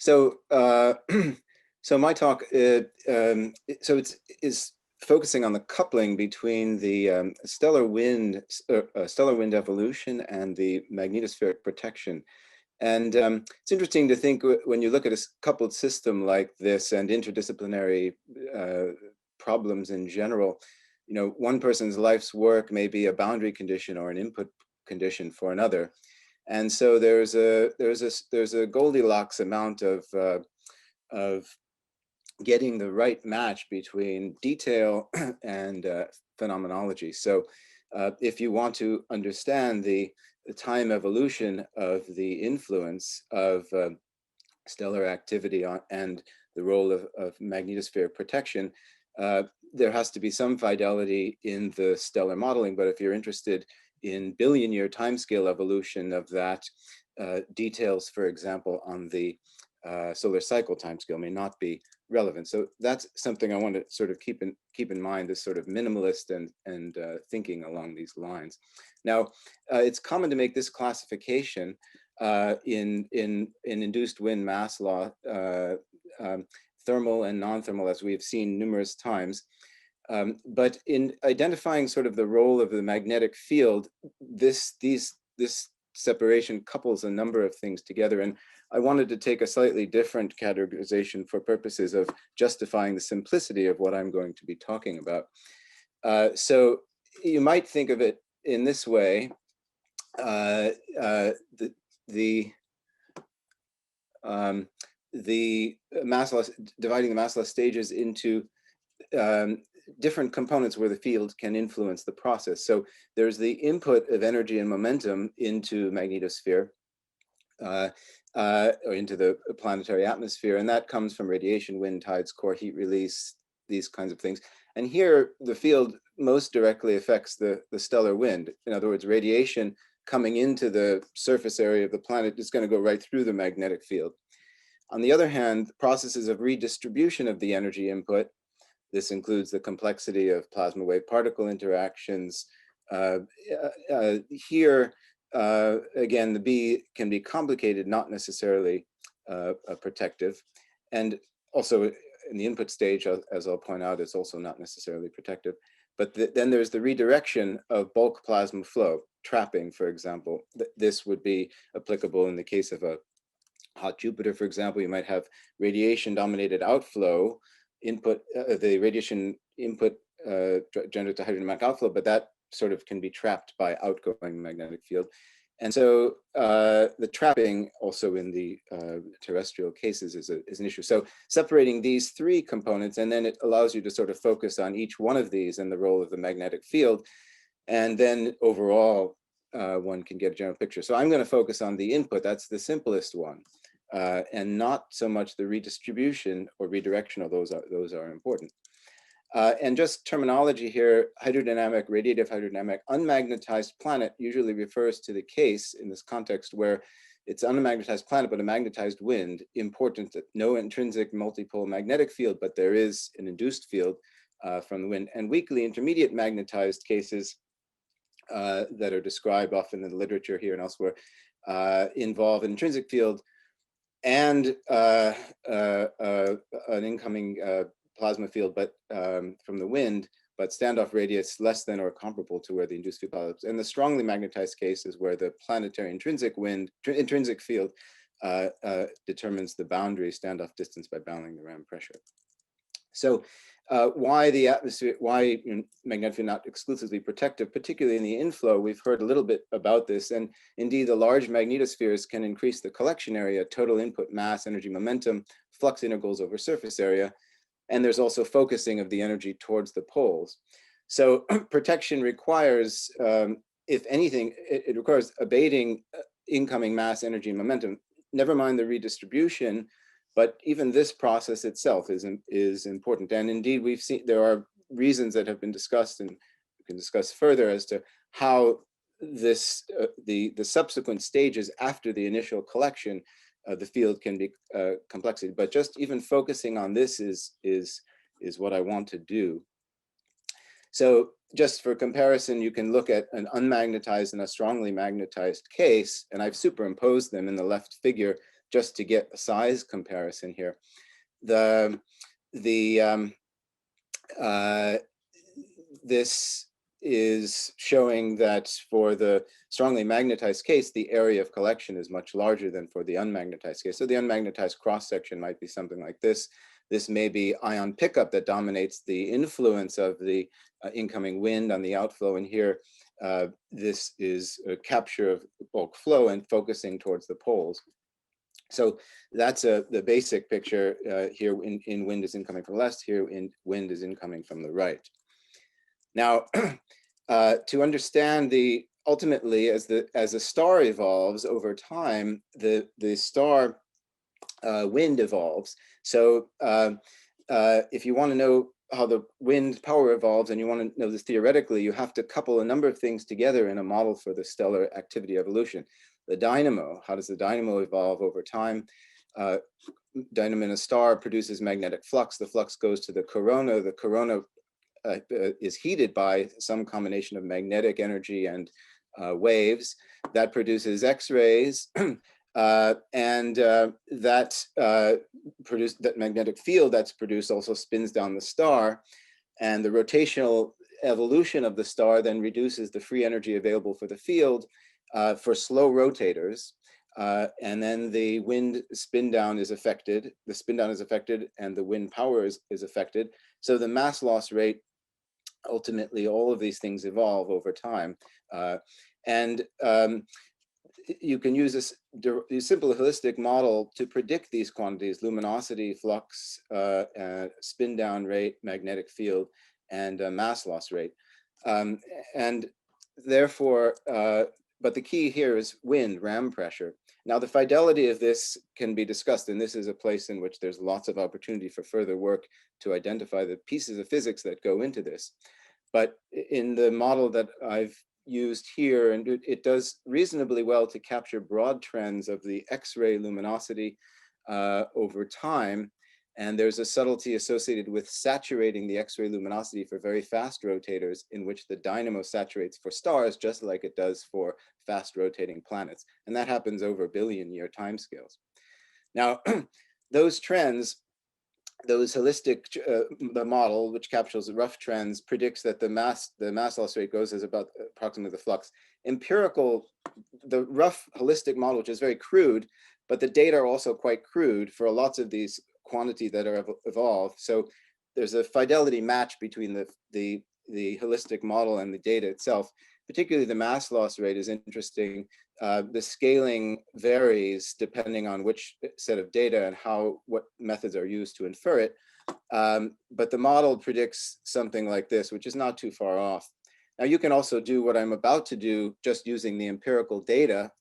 So, so my talk, is focusing on the coupling between the stellar wind evolution and the magnetospheric protection. And it's interesting to think when you look at a coupled system like this and interdisciplinary problems in general, you know, one person's life's work may be a boundary condition or an input condition for another. And so there's a Goldilocks amount of getting the right match between detail and phenomenology. So if you want to understand the time evolution of the influence of stellar activity and the role of magnetosphere protection, there has to be some fidelity in the stellar modeling. But if you're interested in billion-year timescale evolution of that, details, for example, on the solar cycle timescale may not be relevant. So that's something I want to sort of keep in mind, this sort of minimalist and thinking along these lines. Now, it's common to make this classification in induced wind mass law, thermal and non-thermal, as we've seen numerous times. But in identifying sort of the role of the magnetic field, this separation couples a number of things together. And I wanted to take a slightly different categorization for purposes of justifying the simplicity of what I'm going to be talking about. So you might think of it in this way. The mass loss, dividing the mass loss stages into different components where the field can influence the process. So there's the input of energy and momentum into magnetosphere, or into the planetary atmosphere, and that comes from radiation, wind, tides, core heat release, these kinds of things. And here, the field most directly affects the stellar wind. In other words, radiation coming into the surface area of the planet is going to go right through the magnetic field. On the other hand, processes of redistribution of the energy input, this includes the complexity of plasma wave particle interactions. Here, again, the B can be complicated, not necessarily protective. And also in the input stage, as I'll point out, it's also not necessarily protective. But then there's the redirection of bulk plasma flow, trapping, for example. This would be applicable in the case of a hot Jupiter, for example. You might have radiation-dominated outflow, input, the radiation input generates a hydrogen outflow, but that sort of can be trapped by outgoing magnetic field. And so the trapping also in the terrestrial cases is an issue. So separating these three components, and then it allows you to sort of focus on each one of these and the role of the magnetic field. And then overall, one can get a general picture. So I'm going to focus on the input. That's the simplest one. And not so much the redistribution or redirection, although those are important. And just terminology here, hydrodynamic, radiative hydrodynamic, unmagnetized planet usually refers to the case in this context where it's an unmagnetized planet, but a magnetized wind, important that no intrinsic multipole magnetic field, but there is an induced field from the wind. And weakly intermediate magnetized cases that are described often in the literature here and elsewhere involve an intrinsic field and an incoming plasma field, but from the wind, but standoff radius less than or comparable to where the induced field develops. And the strongly magnetized case is where the planetary intrinsic field determines the boundary standoff distance by bounding the ram pressure. So why the atmosphere, why magnetic field not exclusively protective, particularly in the inflow? We've heard a little bit about this, and indeed the large magnetospheres can increase the collection area, total input mass, energy momentum, flux integrals over surface area, and there's also focusing of the energy towards the poles. So protection requires, if anything, it requires abating incoming mass, energy, and momentum, never mind the redistribution. But even this process itself is important. And indeed, we've seen there are reasons that have been discussed, and we can discuss further as to how this the subsequent stages after the initial collection, the field can be complexity. But just even focusing on this is what I want to do. So just for comparison, you can look at an unmagnetized and a strongly magnetized case, and I've superimposed them in the left figure, just to get a size comparison here, this is showing that for the strongly magnetized case, the area of collection is much larger than for the unmagnetized case. So the unmagnetized cross-section might be something like this. This may be ion pickup that dominates the influence of the incoming wind on the outflow. And here, this is a capture of bulk flow and focusing towards the poles. So that's the basic picture here. In wind is incoming from the left, here in wind is incoming from the right. Now, to understand ultimately as a star evolves over time, the star wind evolves. So if you want to know how the wind power evolves and you want to know this theoretically, you have to couple a number of things together in a model for the stellar activity evolution. The dynamo, how does the dynamo evolve over time? Dynamo in a star produces magnetic flux. The flux goes to the corona. The corona is heated by some combination of magnetic energy and waves that produces X-rays, and that magnetic field that's produced also spins down the star, and the rotational evolution of the star then reduces the free energy available for the field for slow rotators. And then the wind spin down is affected, and the wind power is affected. So the mass loss rate, ultimately, all of these things evolve over time. You can use this simple holistic model to predict these quantities: luminosity, flux, spin down rate, magnetic field, and mass loss rate. And therefore, but the key here is wind, ram pressure. Now, the fidelity of this can be discussed, and this is a place in which there's lots of opportunity for further work to identify the pieces of physics that go into this. But in the model that I've used here, and it does reasonably well to capture broad trends of the X-ray luminosity over time. And there's a subtlety associated with saturating the X-ray luminosity for very fast rotators, in which the dynamo saturates for stars just like it does for fast rotating planets. And that happens over billion-year timescales. Now, those trends, those holistic, the model, which captures the rough trends, predicts that the mass loss rate goes as about approximately the flux. Empirical, the rough holistic model, which is very crude, but the data are also quite crude for lots of these quantity that are evolved. So there's a fidelity match between the holistic model and the data itself. Particularly the mass loss rate is interesting. The scaling varies depending on which set of data and what methods are used to infer it. But the model predicts something like this, which is not too far off. Now, you can also do what I'm about to do just using the empirical data,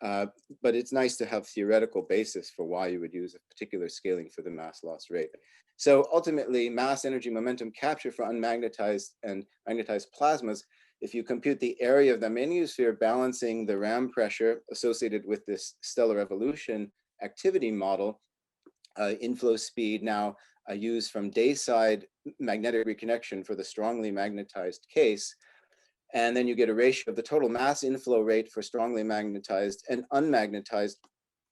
but it's nice to have theoretical basis for why you would use a particular scaling for the mass loss rate. So ultimately, mass, energy, momentum capture for unmagnetized and magnetized plasmas, if you compute the area of the magnetosphere balancing the ram pressure associated with this stellar evolution activity model, inflow speed now used from day-side magnetic reconnection for the strongly magnetized case, and then you get a ratio of the total mass inflow rate for strongly magnetized and unmagnetized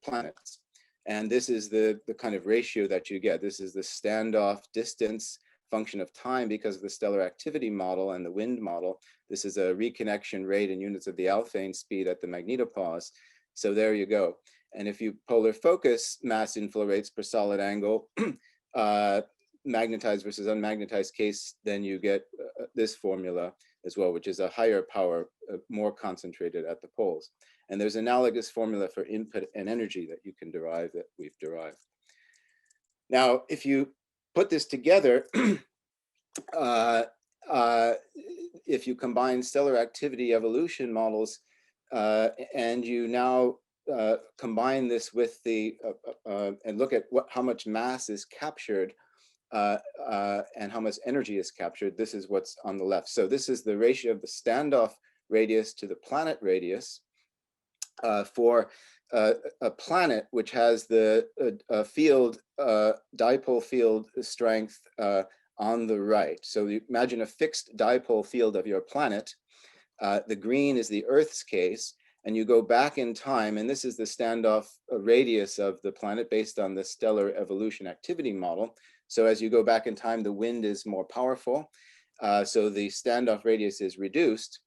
planets. And this is the kind of ratio that you get. This is the standoff distance function of time because of the stellar activity model and the wind model. This is a reconnection rate in units of the Alfvén speed at the magnetopause. So there you go. And if you polar focus mass inflow rates per solid angle, magnetized versus unmagnetized case, then you get this formula as well, which is a higher power, more concentrated at the poles. And there's analogous formula for input and energy that you can derive, that we've derived. Now, if you put this together, if you combine stellar activity evolution models and you now combine this with and look at how much mass is captured and how much energy is captured, this is what's on the left. So this is the ratio of the standoff radius to the planet radius for a planet which has the field, dipole field strength on the right. So you imagine a fixed dipole field of your planet. The green is the Earth's case, and you go back in time, and this is the standoff radius of the planet based on the stellar evolution activity model. So as you go back in time, the wind is more powerful. So the standoff radius is reduced.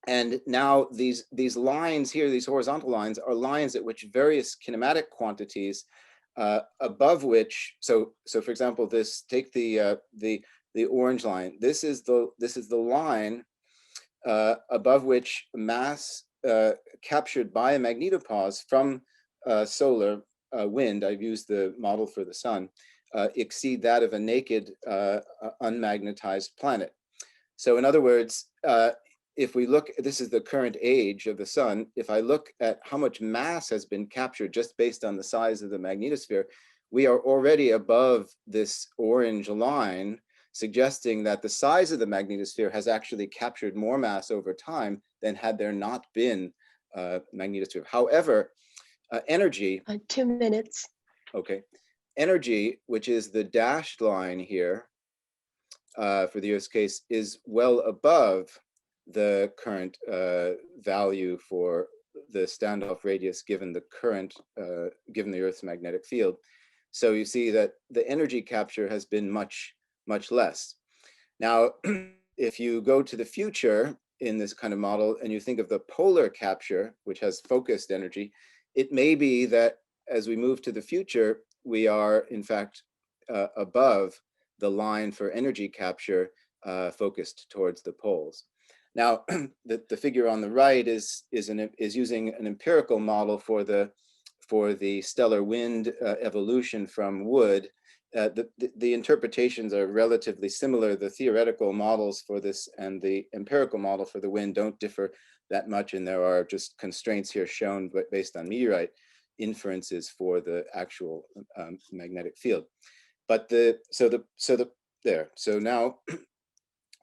And now these lines here, these horizontal lines, are lines at which various kinematic quantities above which, so for example, take the orange line. This is the line above which mass captured by a magnetopause from solar wind, I've used the model for the sun, exceed that of a naked unmagnetized planet. So in other words, if we look, this is the current age of the sun. If I look at how much mass has been captured just based on the size of the magnetosphere, we are already above this orange line, suggesting that the size of the magnetosphere has actually captured more mass over time than had there not been magnetosphere. However, energy. 2 minutes. Okay. Energy, which is the dashed line here, for the Earth's case, is well above the current value for the standoff radius given the current, given the Earth's magnetic field. So you see that the energy capture has been much less. Now, if you go to the future in this kind of model and you think of the polar capture, which has focused energy, it may be that as we move to the future, we are in fact above the line for energy capture focused towards the poles. Now, the figure on the right is using an empirical model for the stellar wind evolution from wood. The interpretations are relatively similar. The theoretical models for this and the empirical model for the wind don't differ that much, and there are just constraints here shown based on meteorite inferences for the actual magnetic field. But so now,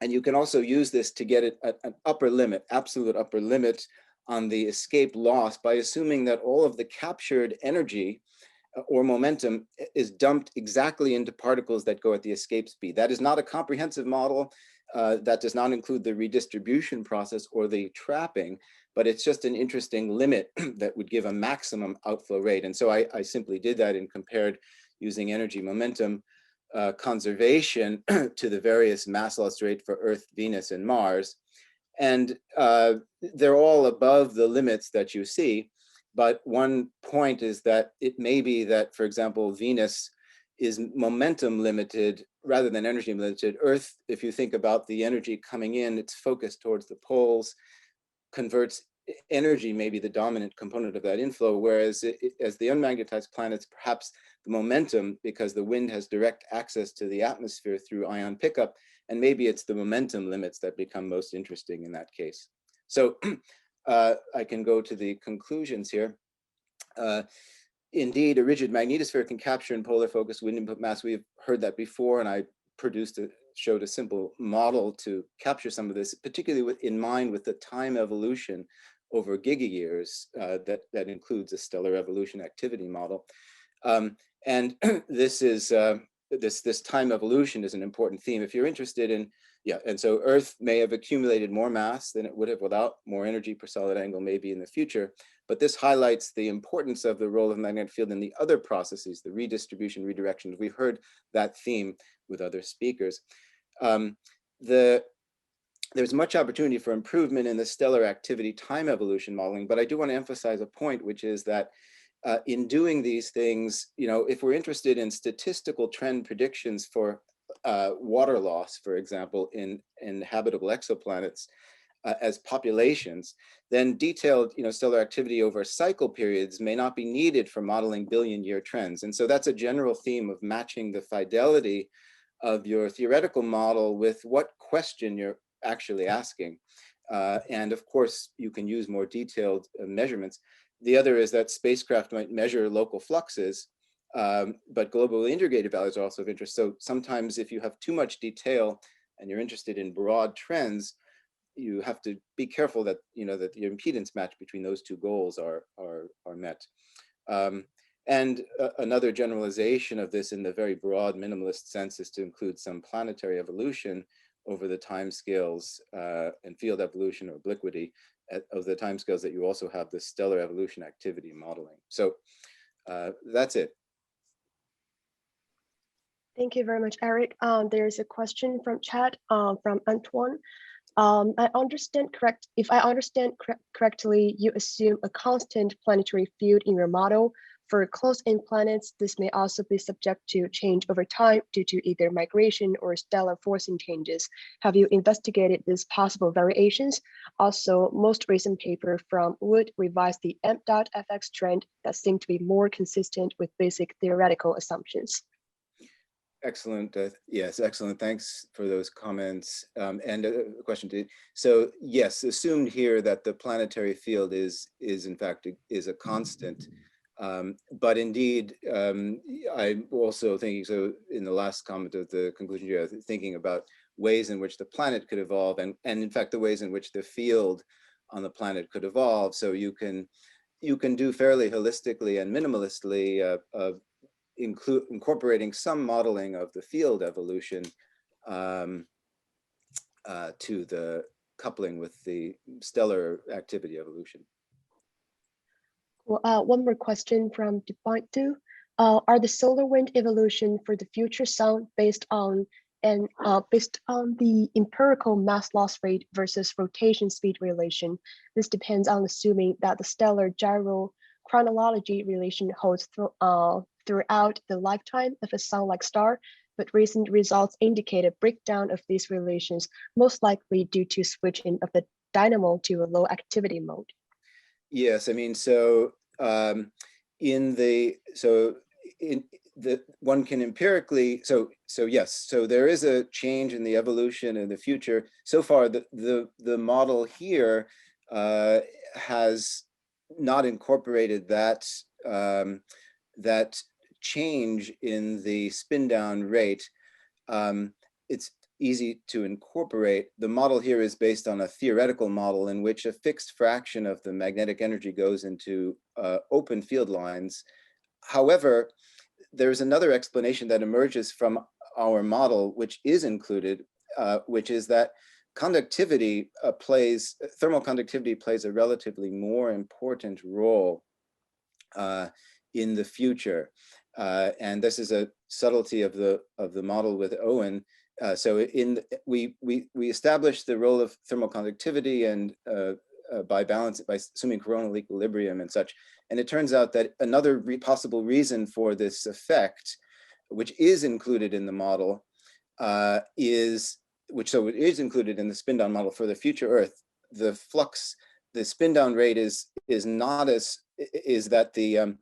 and you can also use this to get an upper limit, absolute upper limit on the escape loss by assuming that all of the captured energy or momentum is dumped exactly into particles that go at the escape speed. That is not a comprehensive model. That does not include the redistribution process or the trapping, but it's just an interesting limit that would give a maximum outflow rate. And so I simply did that and compared using energy momentum conservation to the various mass loss rate for Earth, Venus, and Mars. And they're all above the limits that you see. But one point is that it may be that, for example, Venus is momentum limited rather than energy limited. Earth, if you think about the energy coming in, it's focused towards the poles, converts energy, maybe the dominant component of that inflow, whereas as the unmagnetized planets, perhaps the momentum, because the wind has direct access to the atmosphere through ion pickup, and maybe it's the momentum limits that become most interesting in that case. So I can go to the conclusions here. Indeed, a rigid magnetosphere can capture in polar focus wind input mass. We've heard that before, and I showed a simple model to capture some of this, particularly in mind with the time evolution over gigayears that includes a stellar evolution activity model. And this is this time evolution is an important theme. If you're interested in, and so Earth may have accumulated more mass than it would have without more energy per solid angle, maybe in the future. But this highlights the importance of the role of the magnetic field in the other processes, the redistribution, redirection. We've heard that theme with other speakers. There's much opportunity for improvement in the stellar activity time evolution modeling, but I do want to emphasize a point, which is that in doing these things, if we're interested in statistical trend predictions for water loss, for example, in habitable exoplanets as populations, then detailed stellar activity over cycle periods may not be needed for modeling billion-year trends. And so that's a general theme of matching the fidelity of your theoretical model with what question you're actually asking. And of course, you can use more detailed measurements. The other is that spacecraft might measure local fluxes, but globally integrated values are also of interest. So sometimes if you have too much detail and you're interested in broad trends, you have to be careful that that the impedance match between those two goals are met. And another generalization of this in the very broad minimalist sense is to include some planetary evolution over the time scales and field evolution or obliquity of the timescales that you also have the stellar evolution activity modeling. So that's it. Thank you very much, Eric. There's a question from chat from Antoine. If I understand correctly, you assume a constant planetary field in your model. For close-in planets, this may also be subject to change over time due to either migration or stellar forcing changes. Have you investigated these possible variations? Also, most recent paper from Wood revised the m.fx trend that seemed to be more consistent with basic theoretical assumptions. Excellent. Yes, excellent. Thanks for those comments. And a question. So yes, assumed here that the planetary field is in fact is a constant. But indeed, I'm also thinking, so in the last comment of the conclusion here, thinking about ways in which the planet could evolve, and in fact the ways in which the field on the planet could evolve. So you can do fairly holistically and minimalistically incorporating some modeling of the field evolution to the coupling with the stellar activity evolution. Well, one more question from Debaitu. Are the solar wind evolution for the future sun based on the empirical mass loss rate versus rotation speed relation? This depends on assuming that the stellar gyro chronology relation holds throughout the lifetime of a sun-like star, but recent results indicate a breakdown of these relations, most likely due to switching of the dynamo to a low activity mode. Yes, I mean, so one can empirically, so yes, so there is a change in the evolution in the future. So far, the model here has not incorporated that that change in the spin down rate. It's easy to incorporate. The model here is based on a theoretical model in which a fixed fraction of the magnetic energy goes into open field lines. However, there's another explanation that emerges from our model, which is included, which is that conductivity thermal conductivity plays a relatively more important role in the future. And this is a subtlety of the model with Owen. So we established the role of thermal conductivity and by assuming coronal equilibrium and such. And it turns out that another possible reason for this effect, which is included in the model, it is included in the spin down model for the future Earth. The flux, the spin down rate is that the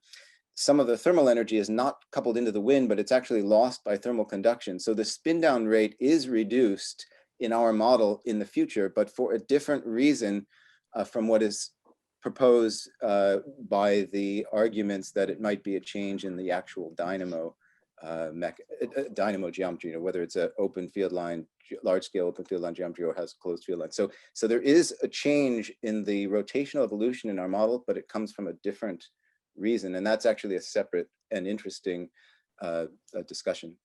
some of the thermal energy is not coupled into the wind, but it's actually lost by thermal conduction. So the spin down rate is reduced in our model in the future, but for a different reason from what is proposed by the arguments that it might be a change in the actual dynamo geometry, whether it's an open field line, large scale open field line geometry, or has closed field line. So there is a change in the rotational evolution in our model, but it comes from a different reason, and that's actually a separate and interesting discussion.